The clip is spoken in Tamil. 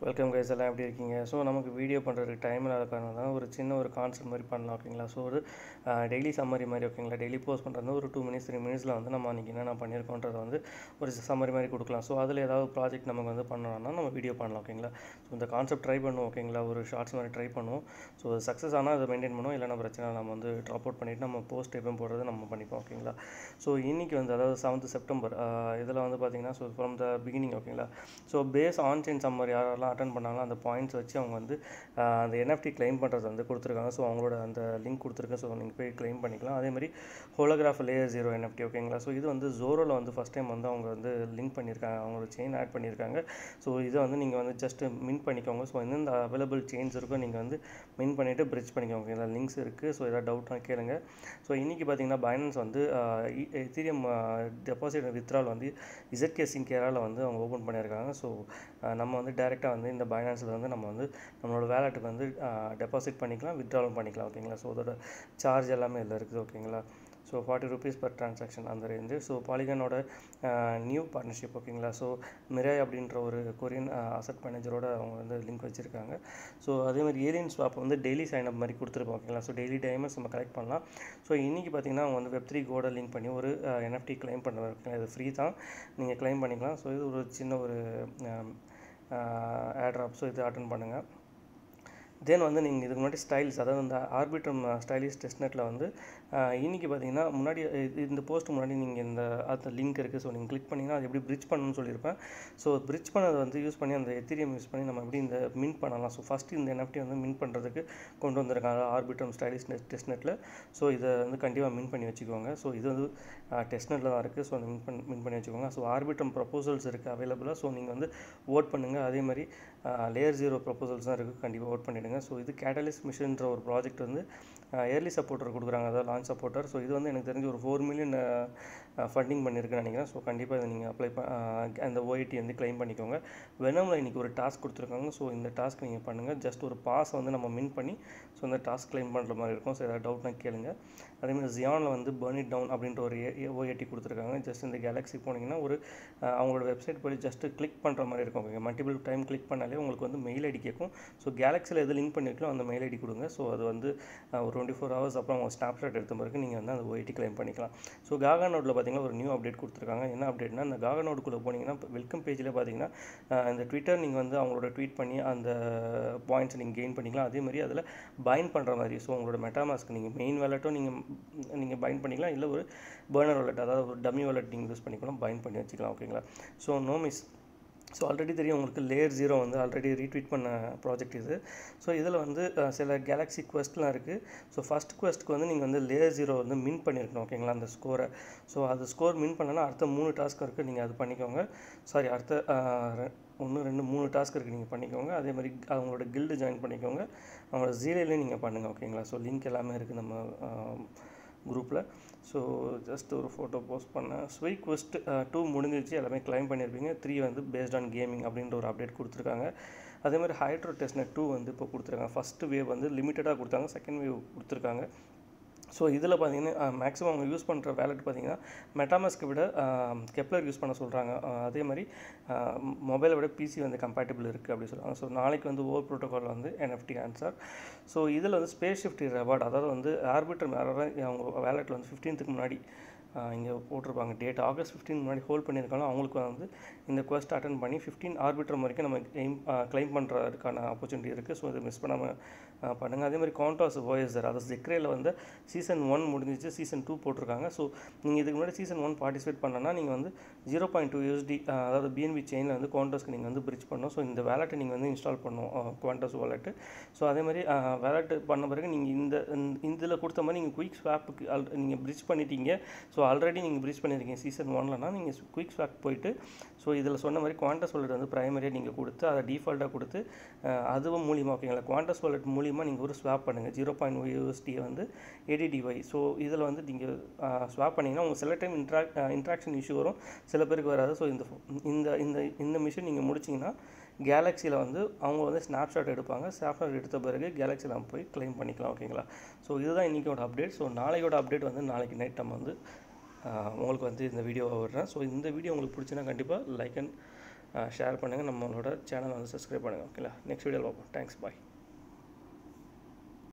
வெல்கம் கைஸ், எல்லாம் எப்படி இருக்கீங்க? ஸோ நமக்கு வீடியோ பண்ணுறதுக்கு டைம் இல்லாத காரணம் தான் ஒரு சின்ன ஒரு கான்செப்ட் மாதிரி பண்ணலாம், ஓகேங்களா? ஸோ ஒரு டெய்லி சம்மரி மாதிரி, ஓகேங்களா? டெய்லி போஸ்ட் பண்ணுறது ஒரு 2 மினிட்ஸ் 3 மினிட்ஸில் வந்து நம்ம அன்றைக்கி என்னென்ன பண்ணியிருக்கோன்றதை வந்து ஒரு சம்மரி மாதிரி கொடுக்கலாம். ஸோ அதில் ஏதாவது ப்ராஜெக்ட் நமக்கு வந்து பண்ணணும்னா நம்ம வீடியோ பண்ணலாம், ஓகேங்களா? ஸோ இந்த கான்செப்ட் ட்ரை பண்ணுவோம், ஓகேங்களா? ஒரு ஷார்ட்ஸ் மாதிரி ட்ரை பண்ணுவோம். ஸோ சக்ஸஸ் ஆனால் அதை மெயின்டைன் பண்ணுவோம், இல்லைனா பிரச்சனை நம்ம வந்து ட்ராப் அவுட் பண்ணிவிட்டு நம்ம போஸ்ட் எப்பவும் போடுறது நம்ம பண்ணிப்போம், ஓகேங்களா? ஸோ இன்றைக்கி வந்து அதாவது 7th செப்டம்பர் இதில் வந்து பார்த்திங்கன்னா ஸோ ஃப்ரம் த பிகினிங், ஓகேங்களா? So base on chain summer யாரெல்லாம் அட்டன் பண்ணாங்களோ அந்த பாயிண்ட்ஸ் வச்சு அவங்க வந்து அந்த NFT கிளைம் பண்ணுறது வந்து கொடுத்துருக்காங்க. ஸோ அவங்களோட அந்த லிங்க் கொடுத்துருக்கேன். ஸோ நீங்கள் போய் கிளைம் பண்ணிக்கலாம். அதேமாதிரி ஹோலோகிராஃப் லேயர் 0 NFT, ஓகேங்களா? ஸோ இது வந்து ஜோரோவில் வந்து ஃபஸ்ட் டைம் வந்து அவங்க வந்து லிங்க் பண்ணியிருக்காங்க, அவங்களோட செயின் ஆட் பண்ணியிருக்காங்க. ஸோ இதை வந்து நீங்கள் வந்து ஜஸ்ட் மின் பண்ணிக்கோங்க. ஸோ எந்தெந்த அவைலபிள் செயின்ஸ் இருக்கோ நீங்கள் வந்து மின் பண்ணிவிட்டு பிரிட்ஜ் பண்ணிக்கோங்க, ஓகேங்களா? லிங்க்ஸ் இருக்குது. ஸோ எதாவது டவுட்னா கேளுங்க. ஸோ இன்றைக்கி பார்த்தீங்கன்னா பைனான்ஸ் வந்து எத்தீரியம் டெபாசிட் வித்ட்ரால் வந்து ZK சிங்கேரால் வந்து அவங்க ஓப்பன் பண்ணியிருக்காங்க. ஸோ நம்ம வந்து டேரெக்டாக வந்து இந்த பைனான்ஸில் வந்து நம்ம வந்து நம்மளோட வேலெட்டுக்கு வந்து டெபாசிட் பண்ணிக்கலாம், வித்ட்ராலும் பண்ணிக்கலாம், ஓகேங்களா? ஸோ அதோட சார்ஜ் எல்லாமே இதில் இருக்குது, ஓகேங்களா? ஸோ 40 rupees per transaction அந்த ரேஞ்சு. ஸோ பாலிகானோட நியூ பார்ட்னர்ஷிப், ஓகேங்களா? ஸோ மிராய் அப்படின்ற ஒரு கொரியன் அசட் மேனேஜரோட அவங்க வந்து லிங்க் வச்சுருக்காங்க. ஸோ அதேமாதிரி ஏலியன் ஸ்வாப் வந்து டெய்லி சைன் அப் மாதிரி கொடுத்துருப்போம், ஓகேங்களா? ஸோ டெய்லி டைமண்ட்ஸ் நம்ம கலெக்ட் பண்ணலாம். ஸோ இன்றைக்கி பார்த்தீங்கன்னா அவங்க வந்து Web3 கோட லிங்க் பண்ணி ஒரு NFT கிளைம் பண்ணுறது, ஓகேங்களா? இது ஃப்ரீ தான், நீங்கள் கிளைம் பண்ணிக்கலாம். ஸோ இது ஒரு சின்ன ஒரு Airdrop. ஸோ இது அட்டன் பண்ணுங்கள். தென் வந்து நீங்கள் இதுக்கு முன்னாடி ஸ்டைல்ஸ், அதாவது இந்த ஆர்பிட்ரம் ஸ்டைலிஷ் டெஸ்ட்நெட்டில் வந்து இன்றைக்கி பார்த்தீங்கன்னா முன்னாடி இந்த போஸ்ட் முன்னாடி நீங்கள் இந்த அந்த லிங்க் இருக்குது. ஸோ நீங்கள் கிளிக் பண்ணிங்கன்னா அது எப்படி பிரிட்ஜ் பண்ணணும்னு சொல்லியிருப்பேன். ஸோ பிரிட்ஜ் பண்ணதை வந்து யூஸ் பண்ணி அந்த எத்தீரியம் யூஸ் பண்ணி நம்ம எப்படி இந்த மின் பண்ணலாம். ஸோ ஃபஸ்ட்டு இந்த NFT வந்து மின் பண்ணுறதுக்கு கொண்டு வந்திருக்காங்க ஆர்பிட்ரம் ஸ்டைலிஷ் டெஸ்ட்நெட்டில். ஸோ இதை வந்து கண்டிப்பாக மின் பண்ணி வச்சுக்கோங்க. ஸோ இது வந்து டெஸ்ட்நெட்டில் தான் இருக்குது. ஸோ மின் பண்ணி வச்சுக்கோங்க. ஸோ ஆர்பிட்ரம் ப்ரப்போசல்ஸ் இருக்குது அவைலபிளாக. ஸோ நீங்கள் வந்து ஓட் பண்ணுங்கள். அதே மாதிரி லேயர் 0 ப்ரப்போசல்ஸ் தான் இருக்குது, கண்டிப்பாக ஓட் பண்ணிவிடுங்க. ஸோ இது கேட்டலிஸ்ட் மிஷன்ற ஒரு ப்ராஜெக்ட் வந்து இயர்லி சப்போர்ட்டர் கொடுக்குறாங்க, அதாவது லான்ச் சப்போர்ட்டர். ஸோ இது வந்து எனக்கு தெரிஞ்சு ஒரு 4 million ஃபண்டிங் பண்ணியிருக்குன்னு நினைக்கிறேன். ஸோ கண்டிப்பாக இதை நீங்கள் அப்ளை அந்த OIT வந்து கிளைம் பண்ணிக்கோங்க. வெனமில் இன்றைக்கி ஒரு டாஸ்க் கொடுத்துருக்காங்க. ஸோ இந்த டாஸ்க் நீங்கள் பண்ணுங்கள். ஜஸ்ட் ஒரு பாஸை வந்து நம்ம மின் பண்ணி ஸோ இந்த டாஸ்க் கிளைம் பண்ணுற மாதிரி இருக்கும். ஸோ ஏதாவது டவுட்னா கேளுங்க. அதேமாதிரி ஜியானில் வந்து பர்ன் இட் டவுன் அப்படின்ற ஒரு OIT கொடுத்துருக்காங்க. ஜஸ்ட் இந்த கேலக்ஸி போனீங்கன்னா ஒரு அவங்களோட வெப்சைட் போய் ஜஸ்ட்டு கிளிக் பண்ணுற மாதிரி இருக்கும், ஓகே? மல்டிபிள் டைம் கிளிக் பண்ணாலே உங்களுக்கு வந்து மெயில் ஐடி கேட்கும். ஸோ கேலக்ஸியில் எது லிங்க் பண்ணியிருக்கோம் அந்த மெயில் ஐடி கொடுங்க. ஸோ அது வந்து ஒரு 24 hours அப்புறம் அவங்க ஸ்னாப்ஷாட் எடுத்த பிறகு நீங்கள் வந்து அந்த OIT கிளைம் பண்ணிக்கலாம். ஸோ காகா நோட்டில் பார்த்தீங்கன்னா ஒரு நியூ அப்டேட் கொடுத்துருக்காங்க. என்ன அப்டேட்னா, இந்த காகா நோட்டுக்குள்ளே போனீங்கன்னா வெல்கம் பேஜில் பார்த்தீங்கன்னா இந்த ட்விட்டர் நீங்கள் வந்து அவங்களோட ட்வீட் பண்ணி அந்த பாயிண்ட்ஸ் நீங்கள் கெயின் பண்ணிக்கலாம். அதே மாதிரி அதில் பைண்ட் பண்ணுற மாதிரி. ஸோ உங்களோட மெட்டாமாஸ்க் நீங்கள் மெயின் வேலெட்டும் நீங்கள் பைண்ட் பண்ணிக்கலாம், இல்லை ஒரு பர்னர் வாலெட், அதாவது ஒரு டம்மி வாலெட் நீங்கள் யூஸ் பண்ணிக்கலாம், பைண்ட் பண்ணி வச்சுக்கலாம், ஓகேங்களா? So no miss. So already தெரியும் உங்களுக்கு லேயர் 0 வந்து ஆல்ரெடி ரீட்வீட் பண்ண ப்ராஜெக்ட் இது. ஸோ இதில் வந்து சில கேலக்ஸி குவெஸ்ட்லாம் இருக்குது. ஸோ ஃபஸ்ட் குவெஸ்ட்டுக்கு வந்து நீங்கள் வந்து லேயர் 0 வந்து மின் பண்ணியிருக்கணும், ஓகேங்களா? அந்த ஸ்கோரை. ஸோ அது ஸ்கோர் மின் பண்ணனா அடுத்த 3 டாஸ்க் இருக்குது, நீங்கள் அது பண்ணிக்கோங்க. சாரி, அடுத்த 1 2 3 டாஸ்க் இருக்குது, நீங்கள் பண்ணிக்கோங்க. அதே மாதிரி அவங்களோட கில்டு ஜாயின் பண்ணிக்கோங்க. அவங்களோட ஜீரோலையும் நீங்கள் பண்ணுங்கள், ஓகேங்களா? ஸோ லிங்க் எல்லாமே இருக்குது நம்ம குரூப்பில். ஸோ ஜஸ்ட் ஒரு ஃபோட்டோ போஸ்ட் பண்ணேன். ஸ்வீட் குவெஸ்ட் 2 முடிஞ்சிச்சு, எல்லாமே கிளைம் பண்ணியிருப்பீங்க. 3 வந்து பேஸ்ட் ஆன் கேமிங் அப்படின்ற ஒரு அப்டேட் கொடுத்துருக்காங்க. அதேமாதிரி ஹைட்ரோ டெஸ்ட்நெட் 2 வந்து இப்போ கொடுத்துருக்காங்க. ஃபஸ்ட்டு வேவ் வந்து லிமிட்டடாக கொடுத்தாங்க, செகண்ட் வேவ் கொடுத்துருக்காங்க. ஸோ இதில் பார்த்தீங்கன்னா மேக்ஸிமம் அவங்க யூஸ் பண்ணுற வேலெட் பார்த்தீங்கன்னா மெட்டாமாஸ்க்கை விட கெப்லர் யூஸ் பண்ண சொல்கிறாங்க. அதே மாதிரி மொபைலை விட PC வந்து கம்பேட்டபிள் இருக்குது அப்படி சொல்கிறாங்க. ஸோ நாளைக்கு வந்து ஓவர் ப்ரோட்டோக்காலில் வந்து NFT ஆன்சர். ஸோ இதில் வந்து ஸ்பேஸ் ஷிஃப்ட் ரெவார்டு, அதாவது வந்து ஆர்பிட்டர் அவங்க வேலெட்டில் வந்து 15th முன்னாடி இங்கே போட்டிருப்பாங்க டேட், ஆகஸ்ட் 15 முன்னாடி ஹோல்ட் பண்ணியிருக்காங்க. அவங்களுக்கு வந்து இந்த குவெஸ்ட் அட்டன் பண்ணி 15 ஆர்பிட்டர் வரைக்கும் நம்ம கிளைம் பண்ணுறதுக்கான ஆப்பர்ச்சுனிட்டி இருக்குது. ஸோ இதை மிஸ் பண்ணாமல் பண்ணுங்கள். அதே மாதிரி கான்டாஸ் வாய்ஸர், அதாவது ஜெக்ரேயில் வந்து சீசன் 1 முடிஞ்சிச்சு, சீசன் 2 போட்டிருக்காங்க. ஸோ நீங்கள் இதுக்கு முன்னாடி சீசன் 1 பார்ட்டிசிபேட் பண்ணனா நீங்கள் வந்து 0.2 USD, அதாவது BNB செயினில் வந்து குவான்டாஸ்க்கு நீங்கள் வந்து பிரிட்ஜ் பண்ணணும். ஸோ இந்த வேலெட்டை நீங்கள் வந்து இன்ஸ்டால் பண்ணணும், குவான்டாஸ் வாலெட்டு. ஸோ அதே மாதிரி வேலெட்டு பண்ண பிறகு நீங்கள் இதில் கொடுத்த மாதிரி நீங்கள் குயிக் ஸ்வாப்புக்கு நீங்கள் பிரிட்ஜ் பண்ணிட்டீங்க. ஸோ ஆல்ரெடி நீங்கள் பிரிட்ஜ் பண்ணியிருக்கீங்க சீசன் 1லனா நீங்கள் குயிக் ஸ்வாப் போயிட்டு ஸோ இதில் சொன்ன மாதிரி குவான்டாஸ் வாலெட் வந்து ப்ரைமரியாக நீங்கள் கொடுத்து அதை டிஃபால்ட்டாக கொடுத்து அதுவும் மூலியமாக, ஓகேங்களா? குவான்டாஸ் வாலெட் மூலியமாக நீங்கள் ஒரு ஸ்வாப் பண்ணுங்கள் 0.1 USD வந்து ADDY. ஸோ இதில் வந்து நீங்கள் ஸ்வாப் பண்ணிங்கன்னா உங்களுக்கு சில டைம் இன்ட்ராக்ஷன் இஷ்யூ வரும், சில பேருக்கு வராது. ஸோ இந்த மிஷின் நீங்கள் முடிச்சிங்கன்னா கேலக்ஸியில் வந்து அவங்க வந்து ஸ்னாப்ஷாட் எடுப்பாங்க. ஸ்னாப்ஷாட் எடுத்த பிறகு கேலக்ஸியில் நம்ம போய் கிளைம் பண்ணிக்கலாம், ஓகேங்களா? ஸோ இதுதான் இன்றைக்கோட அப்டேட். ஸோ நாளையோட அப்டேட் வந்து நாளைக்கு நைட் நம்ம வந்து உங்களுக்கு வந்து இந்த வீடியோவை விடுறேன். ஸோ இந்த வீடியோ உங்களுக்கு பிடிச்சினா கண்டிப்பாக லைக் அண்ட் ஷேர் பண்ணுங்கள், நம்மளோட சேனலை வந்து சப்ஸ்கிரைப் பண்ணுங்கள். ஓகேங்களா? நெக்ஸ்ட் வீடியோவில் பார்ப்போம். தேங்க்ஸ், பாய்.